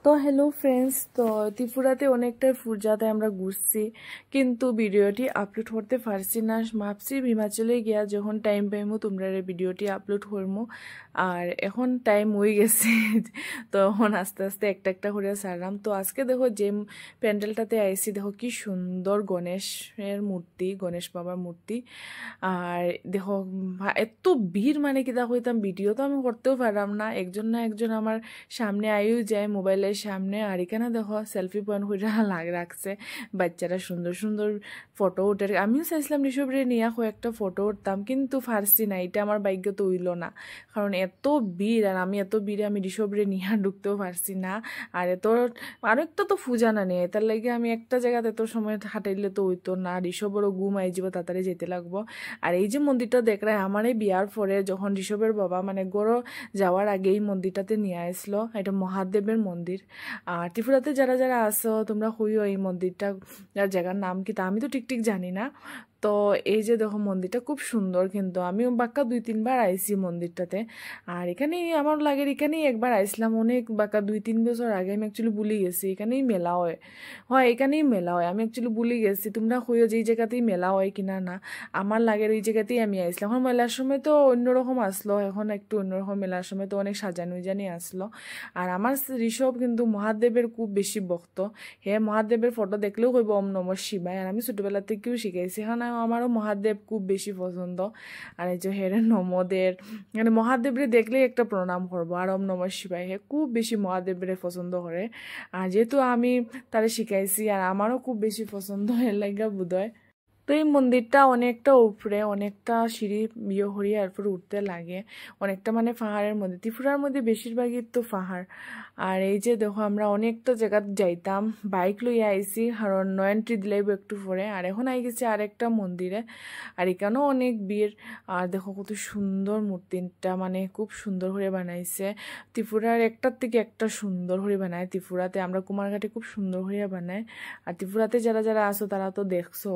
তো hello friends, তো ত্রিপুরাতে অনেকটা ফুরজাতে আমরা ঘুরছি, কিন্তু ভিডিওটি আপলোড করতে পারছি না। ভাবছি হিমাচলে গিয়া যখন টাইম পাইমু তোমরা ভিডিওটি আপলোড করমু। আর এখন টাইম হয়ে গেছে তো এখন আস্তে আস্তে একটা একটা করে সারলাম। তো আজকে দেখো যে প্যান্ডেলটাতে আইসি, দেখো কি সুন্দর গণেশের মূর্তি, গণেশ বাবার মূর্তি। আর দেখো এত ভিড়, মানে কি দেখো হইতাম ভিডিও তো আমি করতেও পারলাম না, একজন না একজন আমার সামনে আইও যায় মোবাইলের সামনে। আর এখানে দেখো সেলফি পয়েন্ট করে রাখছে, বাচ্চারা সুন্দর সুন্দর ফটো উঠে। আমিও চাইছিলাম ঋষভরে নিয়ে কয়েকটা ফটো উঠতাম, কিন্তু পারছি না, এটা আমার ভাগ্য তো হইল না, কারণ এত ভিড়। আর আমি এত ভিড়ে আমি ঋষভরে নিয়ে ঢুকতেও পারছি না। আর এত আরো একটা তো ফুজা না নিয়ে, তার লাগে আমি একটা জায়গাতে এত সময় হাঁটাইলে তো হইতো না, ঋষভরও ঘুম আই যাব, তাড়াতাড়ি যেতে লাগবো। আর এই যে মন্দিরটা দেখলে আমার এই বিয়ার পরে যখন ঋষভের বাবা মানে গড় যাওয়ার আগে এই মন্দিরটাতে নিয়ে আসলো, এটা মহাদেবের মন্দির। আর ত্রিপুরাতে যারা যারা আসো তোমরা হইও এই মন্দিরটা, যার জায়গার নাম কি তা আমি তো ঠিক ঠিক জানি না। তো এই যে দেখো মন্দিরটা খুব সুন্দর, কিন্তু আমিও বাক্কা 2-3 বার আইছি মন্দিরটাতে। আর এখানেই আমার লাগে, এখানেই একবার আইসলাম অনেক বাক্কা 2-3 বছর আগে। আমি অ্যাকচুয়ালি ভুলে গেছি এখানেই মেলা হয়, এখানেই মেলা হয়। আমি অ্যাকচুয়ালি ভুলে গেছি, তোমরা হইও যে এই জায়গাতেই মেলা হয় কিনা না। আমার লাগে ওই জায়গাতেই আমি আইসলাম। এখন মেলার সময় তো অন্যরকম আসলো, এখন একটু অন্যরকম, মেলার সময় তো অনেক সাজানো জানি আসলো। আর আমার ঋষভ কিন্তু মহাদেবের খুব বেশি ভক্ত। হে মহাদেবের ফটো দেখলেও কইব ওম নমঃ শিবায়। আর আমি ছোটবেলা থেকেও শিখাইছি, এখন আমারও মহাদেব খুব বেশি পছন্দ। আর এই যে হের নমদের মানে মহাদেবরে দেখলেই একটা প্রণাম করবো, আর ওম নমঃ শিবায়। হে খুব বেশি মহাদেবরে পছন্দ করে। আর যেহেতু আমি তারে শিখাইছি আর আমারও খুব বেশি পছন্দ, এর লাগা বোধহয়। তো এই মন্দিরটা অনেকটা উপরে, অনেকটা সিঁড়ি হরিয়ে এরপর উঠতে লাগে, অনেকটা মানে পাহাড়ের মধ্যে। ত্রিপুরার মধ্যে বেশিরভাগই তো পাহাড়। আর এই যে দেখো আমরা অনেকটা জায়গা যাইতাম, বাইক লইয়া আইছি, কারণ নয়নট্রি দিলেই একটু পরে। আর এখন আই গেছি আরেকটা মন্দিরে, আর এখানেও অনেক ভিড়। আর দেখো কত সুন্দর মূর্তিটা, মানে খুব সুন্দর করে বানাইছে। ত্রিপুরার একটার থেকে একটা সুন্দর করে বানায়। ত্রিপুরাতে আমরা কুমারঘাটে খুব সুন্দর করে বানায়। আর ত্রিপুরাতে যারা যারা আসো তারা তো দেখছো।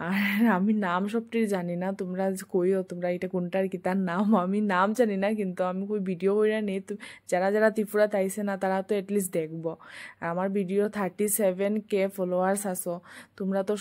আর আমি নাম সবটির জানি না, তোমরা কইও তোমরা এটা কোনটার কি তার নাম, আমি নাম জানি না, কিন্তু আমি কই ভিডিও করে নেই তো। যারা যারা ত্রিপুরাতে আইসে না তারা তো এটলিস্ট দেখবো। আর আমার ভিডিও 37K ফলোয়ার্স আসো, তোমরা তো